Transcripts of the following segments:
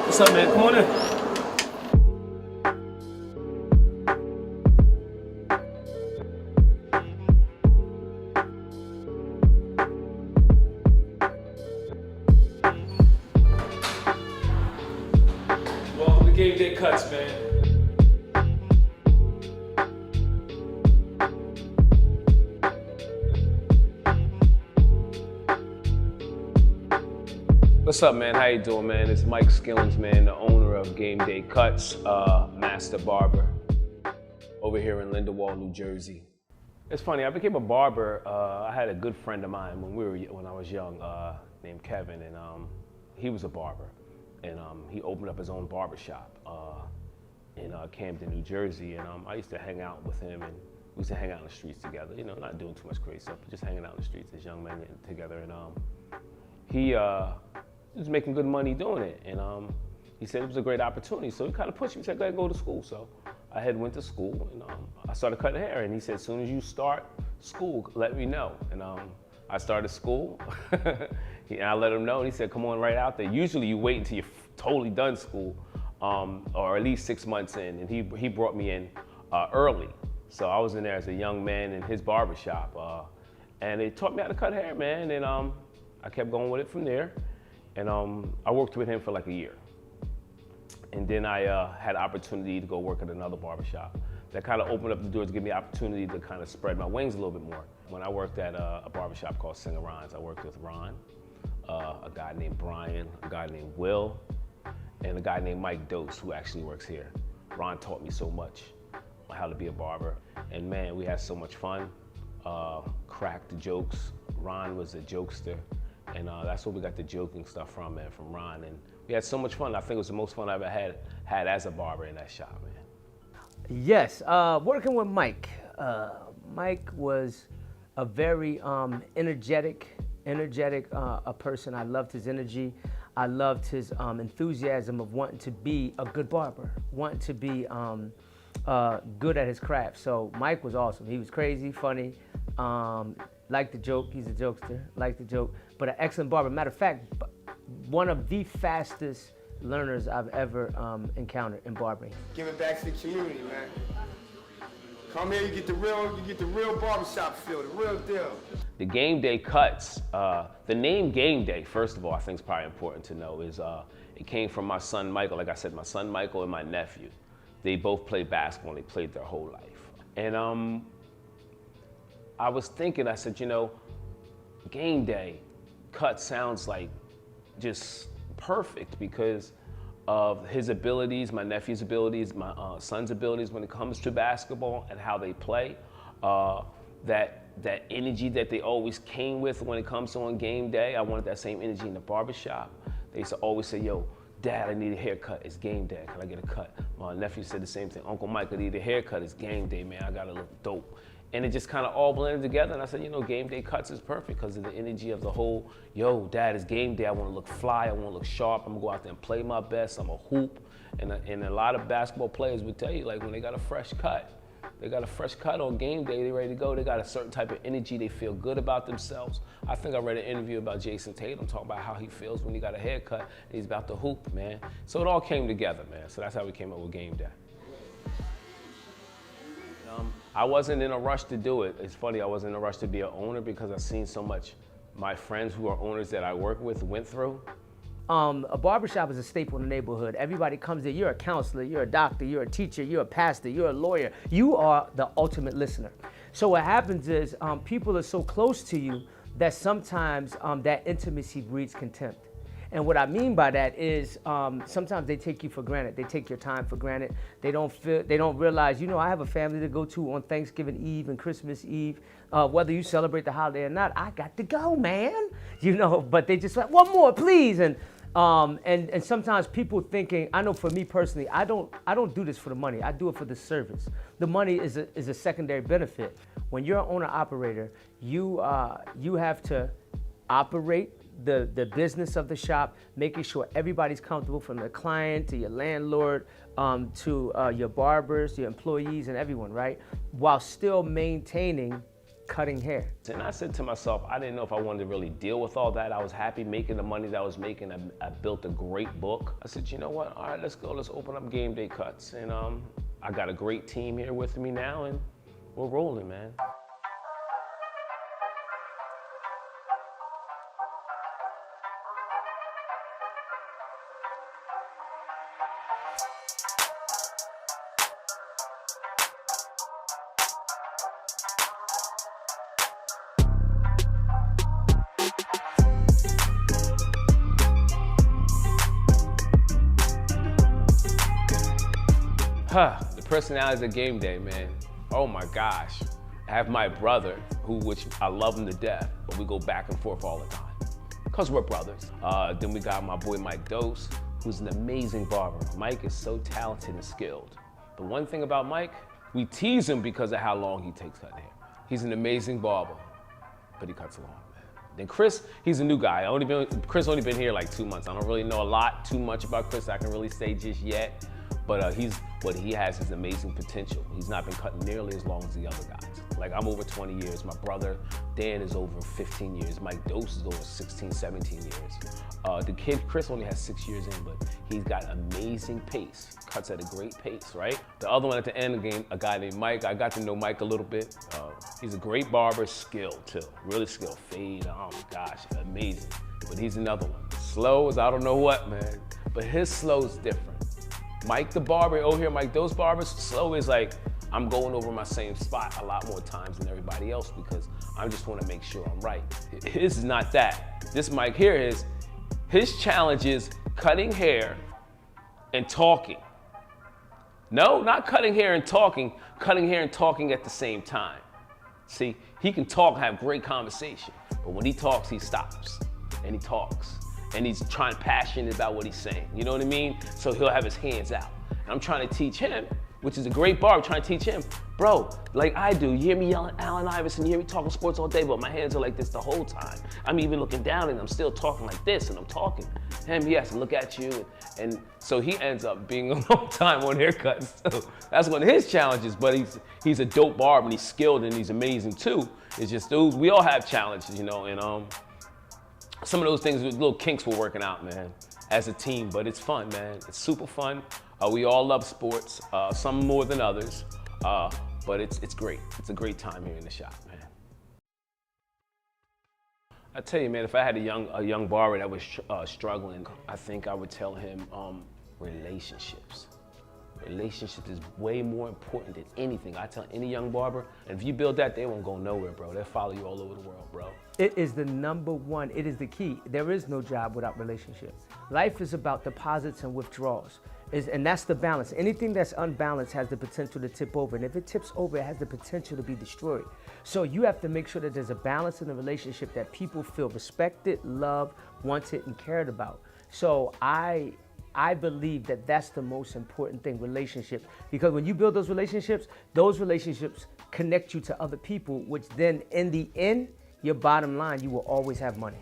What's up, man? Come on in. Welcome to GameDay Cuts, man. What's up, man? How you doing, man? It's Mike Skillings, man, the owner of GameDay Cuts, master barber over here in Lindenwold, New Jersey. It's funny, I became a barber. I had a good friend of mine when I was young, named Kevin, and he was a barber, and he opened up his own barbershop in Camden, New Jersey, and I used to hang out with him, and we used to hang out in the streets together. You know, not doing too much crazy stuff, but just hanging out in the streets as young men getting together, and he was making good money doing it, and he said it was a great opportunity, so he kind of pushed me. He said, go to school. So I went to school, and I started cutting hair, and he said, as soon as you start school, let me know. And I started school, and I let him know, and he said, come on right out there. Usually you wait until you're totally done school, or at least 6 months in, and he brought me in early. So I was in there as a young man in his barbershop, and they taught me how to cut hair, man, and I kept going with it from there. And I worked with him for like a year. And then I had opportunity to go work at another barbershop. That kind of opened up the doors to give me opportunity to kind of spread my wings a little bit more. When I worked at a barbershop called Singer Ron's, I worked with Ron, a guy named Brian, a guy named Will, and a guy named Mike Dose, who actually works here. Ron taught me so much on how to be a barber. And man, we had so much fun, cracked jokes. Ron was a jokester. And that's where we got the joking stuff from, man, from Ron. And we had so much fun. I think it was the most fun I ever had as a barber in that shop, man. Yes, working with Mike. Mike was a very energetic a person. I loved his energy. I loved his enthusiasm of wanting to be a good barber, wanting to be good at his craft. So Mike was awesome. He was crazy, funny, liked the joke. He's a jokester, liked the joke, but an excellent barber. Matter of fact, one of the fastest learners I've ever encountered in barbering. Give it back to the community, man. Come here, you get the real barbershop feel, the real deal. The GameDay Cuts, the name GameDay, first of all, I think is probably important to know, is it came from my son Michael. Like I said, my son Michael and my nephew. They both played basketball, and they played their whole life. And I was thinking, I said, you know, GameDay Cut sounds like just perfect because of his abilities, my nephew's abilities, my son's abilities when it comes to basketball and how they play. That energy that they always came with when it comes to on game day, I wanted that same energy in the barbershop. They used to always say, yo, Dad, I need a haircut. It's game day. Can I get a cut? My nephew said the same thing. Uncle Mike, I need a haircut. It's game day, man. I gotta look dope. And it just kind of all blended together. And I said, you know, GameDay Cuts is perfect because of the energy of the whole, yo, Dad, it's game day. I want to look fly. I want to look sharp. I'm gonna go out there and play my best. I'm a hoop. And a lot of basketball players would tell you, like, when they got a fresh cut, on game day, they're ready to go. They got a certain type of energy. They feel good about themselves. I think I read an interview about Jason Tatum talking about how he feels when he got a haircut and he's about to hoop, man. So it all came together, man. So that's how we came up with Game Day. I wasn't in a rush to do it. It's funny, I wasn't in a rush to be an owner because I've seen so much my friends who are owners that I work with went through. A barbershop is a staple in the neighborhood. Everybody comes there. You're a counselor, you're a doctor, you're a teacher, you're a pastor, you're a lawyer. You are the ultimate listener. So what happens is people are so close to you that sometimes that intimacy breeds contempt. And what I mean by that is sometimes they take you for granted. They take your time for granted. They don't realize, you know, I have a family to go to on Thanksgiving Eve and Christmas Eve. Whether you celebrate the holiday or not, I got to go, man. You know, but they just like, one more, please. And sometimes people thinking, I know for me personally, I don't do this for the money. I do it for the service. The money is a secondary benefit. When you're an owner operator, you have to operate the business of the shop, making sure everybody's comfortable, from the client to your landlord, to your barbers, your employees, and everyone, right? While still maintaining cutting hair. And I said to myself, I didn't know if I wanted to really deal with all that. I was happy making the money that I was making. I built a great book. I said, you know what? All right, let's go. Let's open up GameDay Cuts. And I got a great team here with me now, and we're rolling, man. The personalities of GameDay, man. Oh my gosh. I have my brother, which I love him to death, but we go back and forth all the time, because we're brothers. Then we got my boy Mike Dose, who's an amazing barber. Mike is so talented and skilled. The one thing about Mike, we tease him because of how long he takes cutting hair. He's an amazing barber, but he cuts long, man. Then Chris, he's a new guy. Chris only been here like 2 months. I don't really know too much about Chris I can really say just yet. But what he has is amazing potential. He's not been cutting nearly as long as the other guys. Like, I'm over 20 years. My brother, Dan, is over 15 years. Mike Dose is over 16, 17 years. The kid, Chris, only has 6 years in, but he's got amazing pace. Cuts at a great pace, right? The other one at the end of the game, a guy named Mike. I got to know Mike a little bit. He's a great barber, skilled too. Really skilled. Fade, oh my gosh, amazing. But he's another one. Slow as I don't know what, man. But his slow is different. Mike the barber, over here, Mike Dose barbers, slow is like, I'm going over my same spot a lot more times than everybody else because I just want to make sure I'm right. His is not that. This Mike here is, his challenge is cutting hair and talking. No, not cutting hair and talking at the same time. See, he can talk, have great conversation, but when he talks, he stops and he talks. And he's trying passionate about what he's saying. You know what I mean? So he'll have his hands out. And I'm trying to teach him, which is a great barber, trying to teach him, bro, like I do. You hear me yelling Allen Iverson, you hear me talking sports all day, but my hands are like this the whole time. I'm even looking down and I'm still talking like this and I'm talking. Him, he has to look at you. And so he ends up being a long time on haircuts. So that's one of his challenges, but he's a dope barber and he's skilled and he's amazing too. It's just those, we all have challenges, you know, and some of those things, little kinks we're working out, man, as a team, but it's fun, man. It's super fun. We all love sports, some more than others, but it's great. It's a great time here in the shop, man. I tell you, man, if I had a young barber that was struggling, I think I would tell him relationships. Relationships is way more important than anything. I tell any young barber, and if you build that, they won't go nowhere, bro. They'll follow you all over the world, bro. It is the number one, it is the key. There is no job without relationships. Life is about deposits and withdrawals. And that's the balance. Anything that's unbalanced has the potential to tip over. And if it tips over, it has the potential to be destroyed. So you have to make sure that there's a balance in the relationship, that people feel respected, loved, wanted, and cared about. So I believe that that's the most important thing, relationship. Because when you build those relationships connect you to other people, which then in the end, your bottom line, you will always have money.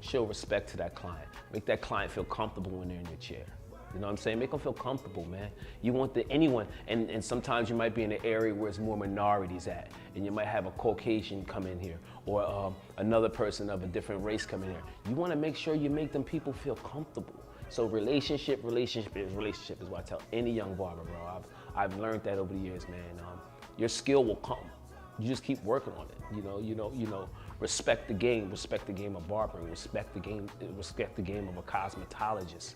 Show respect to that client. Make that client feel comfortable when they're in your chair. You know what I'm saying? Make them feel comfortable, man. You want anyone, and sometimes you might be in an area where it's more minorities at, and you might have a Caucasian come in here, or another person of a different race come in here. You want to make sure you make them people feel comfortable. So relationship is what I tell any young barber, bro. I've learned that over the years, man. Your skill will come. You just keep working on it. You know, respect the game of barbering, respect the game of a cosmetologist.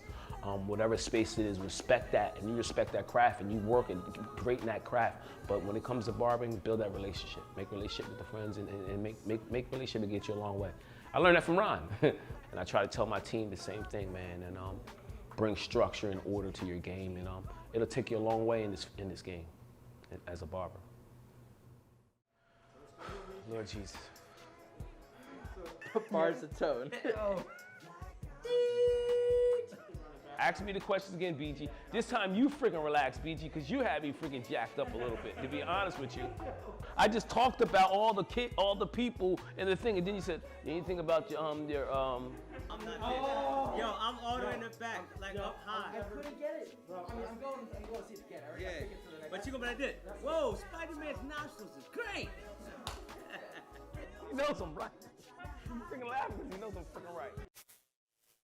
Whatever space it is, respect that, and you respect that craft, and you work and great in that craft. But when it comes to barbering, build that relationship. Make relationship with the friends, and make relationship to get you a long way. I learned that from Ron, and I try to tell my team the same thing, man. And bring structure and order to your game, and it'll take you a long way in this game as a barber. Lord Jesus. Bars of tone. Ask me the questions again, BG. This time you freaking relax, BG, because you had me freaking jacked up a little bit, to be honest with you. I just talked about all the people and the thing, and then you said, anything about your I'm not there. Oh. Yo, I'm all the way in the back, like up high. I couldn't get it. Bro, I'm going to see it again. Yeah. But you gonna be like this. Whoa, Spider-Man's nostrils is great. He knows I'm right. He's freaking laughing because he knows I'm freaking right.